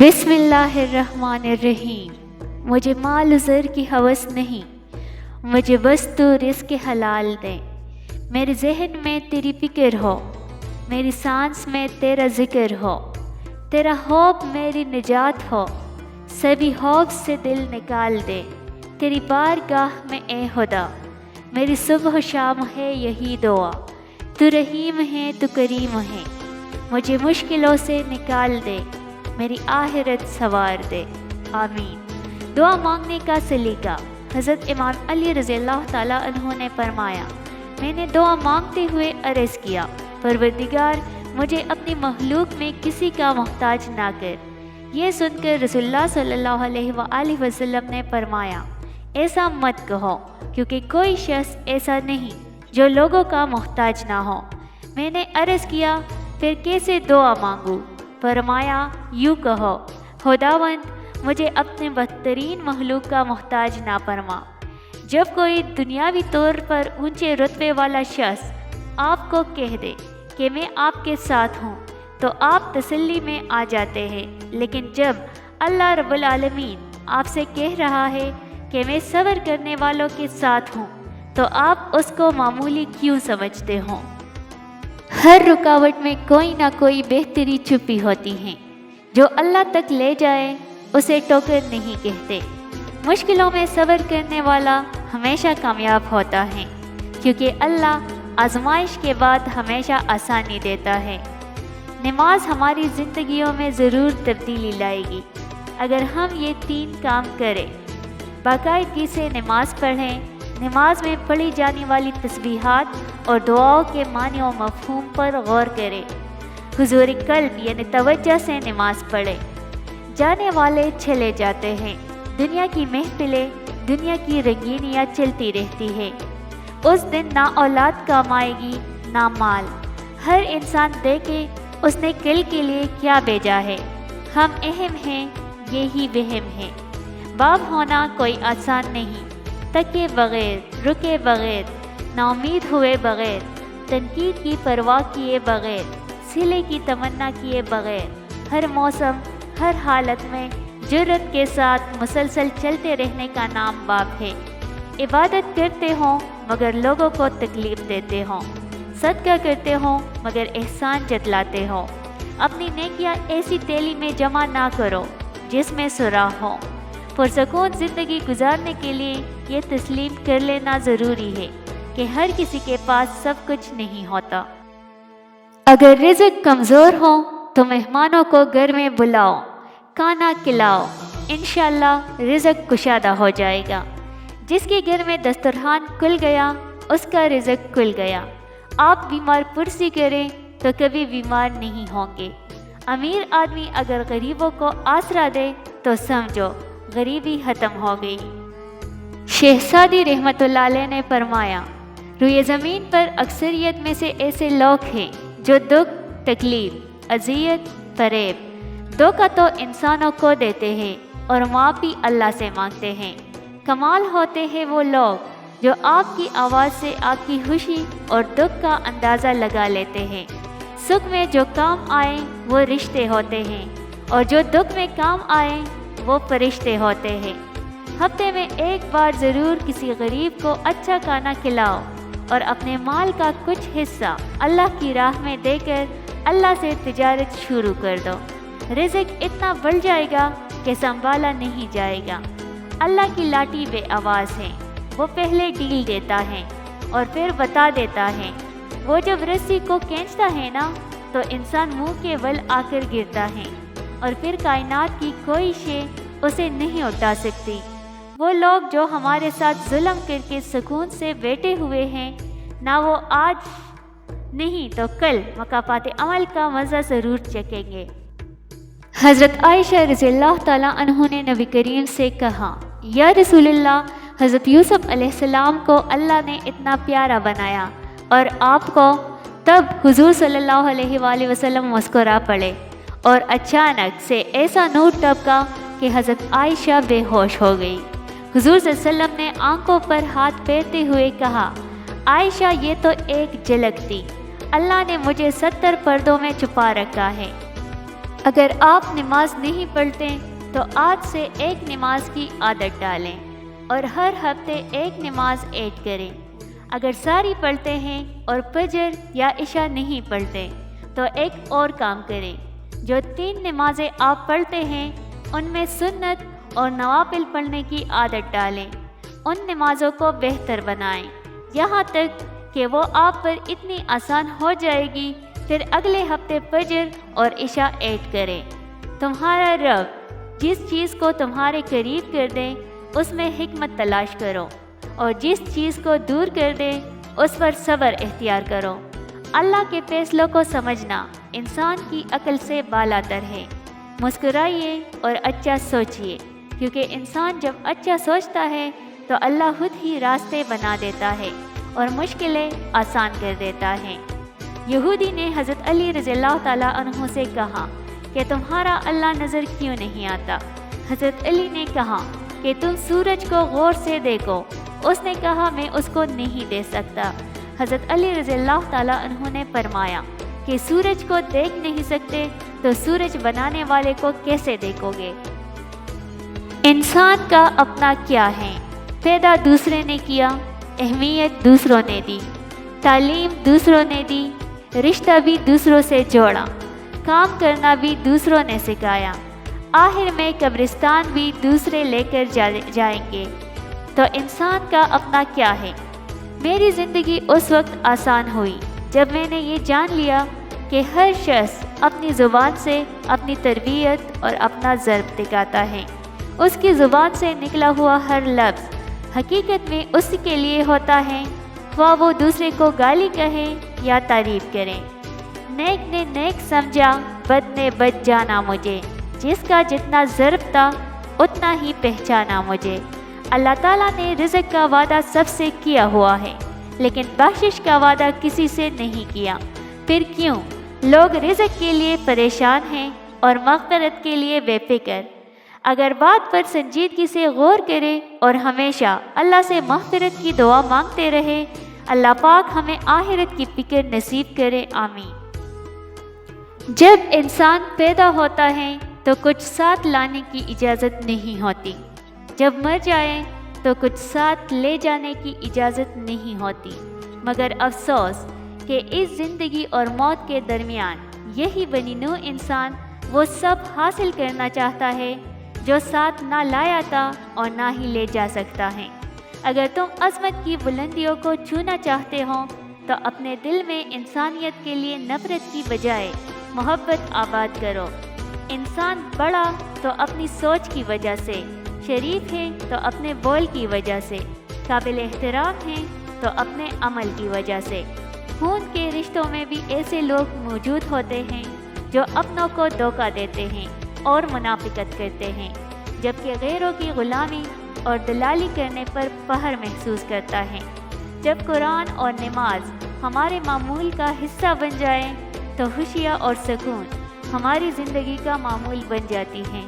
بسم اللہ الرحمن الرحیم۔ مجھے مال و زر کی ہوس نہیں، مجھے بس تو رزق حلال دے۔ میرے ذہن میں تیری فکر ہو، میری سانس میں تیرا ذکر ہو، تیرا خوف میری نجات ہو، سبھی خوف سے دل نکال دے۔ تیری بارگاہ میں اے خدا میری صبح و شام ہے یہی دعا، تو رحیم ہے تو کریم ہے، مجھے مشکلوں سے نکال دے، میری آخرت سنوار دے، آمین۔ دعا مانگنے کا سلیقہ۔ حضرت امام علی رضی اللہ تعالیٰ عنہ نے فرمایا، میں نے دعا مانگتے ہوئے عرض کیا، پروردگار مجھے اپنی مخلوق میں کسی کا محتاج نہ کر۔ یہ سن کر رسول اللہ صلی اللہ علیہ وآلہ وسلم نے فرمایا، ایسا مت کہو، کیونکہ کوئی شخص ایسا نہیں جو لوگوں کا محتاج نہ ہو۔ میں نے عرض کیا، پھر کیسے دعا مانگوں؟ فرمایا، یوں کہو، خداوند مجھے اپنے بدترین مخلوق کا محتاج نہ فرما۔ جب کوئی دنیاوی طور پر اونچے رتبے والا شخص آپ کو کہہ دے کہ میں آپ کے ساتھ ہوں تو آپ تسلی میں آ جاتے ہیں، لیکن جب اللہ رب العالمین آپ سے کہہ رہا ہے کہ میں صبر کرنے والوں کے ساتھ ہوں تو آپ اس کو معمولی کیوں سمجھتے ہوں؟ ہر رکاوٹ میں کوئی نہ کوئی بہتری چھپی ہوتی ہے، جو اللہ تک لے جائے اسے ٹوکر نہیں کہتے۔ مشکلوں میں صبر کرنے والا ہمیشہ کامیاب ہوتا ہے، کیونکہ اللہ آزمائش کے بعد ہمیشہ آسانی دیتا ہے۔ نماز ہماری زندگیوں میں ضرور تبدیلی لائے گی اگر ہم یہ 3 کام کریں۔ باقاعدگی سے نماز پڑھیں، نماز میں پڑھی جانے والی تسبیحات اور دعاؤں کے معنی و مفہوم پر غور کریں، حضور قلب یعنی توجہ سے نماز پڑھیں۔ جانے والے چلے جاتے ہیں، دنیا کی محفلیں، دنیا کی رنگینیاں چلتی رہتی ہے۔ اس دن نہ اولاد کام آئے گی نہ مال۔ ہر انسان دیکھے اس نے کل کے لیے کیا بھیجا ہے۔ ہم اہم ہیں، یہی وہم ہے۔ باپ ہونا کوئی آسان نہیں، تکے بغیر، رکے بغیر، نا امید ہوئے بغیر، تنقید کی پرواہ کیے بغیر، صلے کی تمنا کیے بغیر، ہر موسم ہر حالت میں جرأت کے ساتھ مسلسل چلتے رہنے کا نام باپ ہے۔ عبادت کرتے ہوں مگر لوگوں کو تکلیف دیتے ہوں، صدقہ کرتے ہوں مگر احسان جتلاتے ہوں۔ اپنی نیکیاں ایسی تیلی میں جمع نہ کرو جس میں سوراخ ہو۔ پرسکون زندگی گزارنے کے لیے یہ تسلیم کر لینا ضروری ہے کہ ہر کسی کے پاس سب کچھ نہیں ہوتا۔ اگر رزق کمزور ہو تو مہمانوں کو گھر میں بلاؤ، کھانا کھلاؤ، انشاءاللہ رزق کشادہ ہو جائے گا۔ جس کے گھر میں دسترخوان کھل گیا اس کا رزق کھل گیا۔ آپ بیمار پرسی کریں تو کبھی بیمار نہیں ہوں گے۔ امیر آدمی اگر غریبوں کو آسرا دے تو سمجھو غریبی ختم ہو گئی۔ شیخ سعدی رحمۃ اللہ علیہ نے فرمایا، روئے زمین پر اکثریت میں سے ایسے لوگ ہیں جو دکھ، تکلیف، اذیت، فریب، دھوکہ تو انسانوں کو دیتے ہیں اور معافی اللہ سے مانگتے ہیں۔ کمال ہوتے ہیں وہ لوگ جو آپ کی آواز سے آپ کی خوشی اور دکھ کا اندازہ لگا لیتے ہیں۔ سکھ میں جو کام آئے وہ رشتے ہوتے ہیں اور جو دکھ میں کام آئے وہ فرشتے ہوتے ہیں۔ ہفتے میں ایک بار ضرور کسی غریب کو اچھا کھانا کھلاؤ اور اپنے مال کا کچھ حصہ اللہ کی راہ میں دے کر اللہ سے تجارت شروع کر دو۔ رزق اتنا بڑھ جائے گا کہ سنبھالا نہیں جائے گا۔ اللہ کی لاٹھی بے آواز ہے، وہ پہلے ڈیل دیتا ہے اور پھر بتا دیتا ہے۔ وہ جب رسی کو کھینچتا ہے نا تو انسان منہ کے بل آ کر گرتا ہے اور پھر کائنات کی کوئی شے اسے نہیں اٹھا سکتی۔ وہ لوگ جو ہمارے ساتھ ظلم کر کے سکون سے بیٹھے ہوئے ہیں، نہ وہ آج نہیں تو کل مکافات عمل کا مزہ ضرور چکھیں گے۔ حضرت عائشہ رضی اللہ تعالیٰ عنہ نے نبی کریم سے کہا، یا رسول اللہ، حضرت یوسف علیہ السلام کو اللہ نے اتنا پیارا بنایا اور آپ کو؟ تب حضور صلی اللہ علیہ وآلہ وسلم مسکرا پڑے اور اچانک سے ایسا نور ٹپکا کہ حضرت عائشہ بے ہوش ہو گئی۔ حضور صلی اللہ علیہ وسلم نے آنکھوں پر ہاتھ پھیرتے ہوئے کہا، عائشہ یہ تو ایک جھلک تھی، اللہ نے مجھے 70 پردوں میں چھپا رکھا ہے۔ اگر آپ نماز نہیں پڑھتے تو آج سے ایک نماز کی عادت ڈالیں اور ہر ہفتے ایک نماز ایڈ کریں۔ اگر ساری پڑھتے ہیں اور فجر یا عشاء نہیں پڑھتے تو ایک اور کام کریں، جو 3 نمازیں آپ پڑھتے ہیں ان میں سنت اور نوافل پڑھنے کی عادت ڈالیں۔ ان نمازوں کو بہتر بنائیں یہاں تک کہ وہ آپ پر اتنی آسان ہو جائے گی، پھر اگلے ہفتے فجر اور عشاء ایڈ کریں۔ تمہارا رب جس چیز کو تمہارے قریب کر دے اس میں حکمت تلاش کرو، اور جس چیز کو دور کر دے اس پر صبر اختیار کرو۔ اللہ کے فیصلوں کو سمجھنا انسان کی عقل سے بالا تر ہے۔ مسکرائیے اور اچھا سوچیے، کیونکہ انسان جب اچھا سوچتا ہے تو اللہ خود ہی راستے بنا دیتا ہے اور مشکلیں آسان کر دیتا ہے۔ یہودی نے حضرت علی رضی اللہ تعالیٰ عنہ سے کہا کہ تمہارا اللہ نظر کیوں نہیں آتا؟ حضرت علی نے کہا کہ تم سورج کو غور سے دیکھو۔ اس نے کہا میں اس کو نہیں دیکھ سکتا۔ حضرت علی رضی اللہ تعالیٰ عنہ نے فرمایا کہ سورج کو دیکھ نہیں سکتے تو سورج بنانے والے کو کیسے دیکھو گے؟ انسان کا اپنا کیا ہے؟ پیدا دوسرے نے کیا، اہمیت دوسروں نے دی، تعلیم دوسروں نے دی، رشتہ بھی دوسروں سے جوڑا، کام کرنا بھی دوسروں نے سکھایا، آخر میں قبرستان بھی دوسرے لے کر جائیں گے۔ تو انسان کا اپنا کیا ہے؟ میری زندگی اس وقت آسان ہوئی جب میں نے یہ جان لیا کہ ہر شخص اپنی زبان سے اپنی تربیت اور اپنا ضرب دکھاتا ہے۔ اس کی زبان سے نکلا ہوا ہر لفظ حقیقت میں اس کے لیے ہوتا ہے، خواہ وہ دوسرے کو گالی کہے یا تعریف کرے۔ نیک نے نیک سمجھا، بد نے بد جانا مجھے، جس کا جتنا ضرب تھا اتنا ہی پہچانا مجھے۔ اللہ تعالیٰ نے رزق کا وعدہ سب سے کیا ہوا ہے، لیکن بخشش کا وعدہ کسی سے نہیں کیا۔ پھر کیوں لوگ رزق کے لیے پریشان ہیں اور مغفرت کے لیے بے فکر؟ اگر بات پر سنجیدگی سے غور کرے اور ہمیشہ اللہ سے مغفرت کی دعا مانگتے رہے، اللہ پاک ہمیں آخرت کی فکر نصیب کرے، آمین۔ جب انسان پیدا ہوتا ہے تو کچھ ساتھ لانے کی اجازت نہیں ہوتی، جب مر جائے تو کچھ ساتھ لے جانے کی اجازت نہیں ہوتی، مگر افسوس کہ اس زندگی اور موت کے درمیان یہی بنی نوع انسان وہ سب حاصل کرنا چاہتا ہے جو ساتھ نہ لایا تھا اور نہ ہی لے جا سکتا ہے۔ اگر تم عظمت کی بلندیوں کو چھونا چاہتے ہو تو اپنے دل میں انسانیت کے لیے نفرت کی بجائے محبت آباد کرو۔ انسان بڑا تو اپنی سوچ کی وجہ سے، شریف ہے تو اپنے بول کی وجہ سے، قابل احترام ہے تو اپنے عمل کی وجہ سے۔ خون کے رشتوں میں بھی ایسے لوگ موجود ہوتے ہیں جو اپنوں کو دھوکہ دیتے ہیں اور منافقت کرتے ہیں، جبکہ غیروں کی غلامی اور دلالی کرنے پر فخر محسوس کرتا ہے۔ جب قرآن اور نماز ہمارے معمول کا حصہ بن جائے تو خوشیاں اور سکون ہماری زندگی کا معمول بن جاتی ہیں۔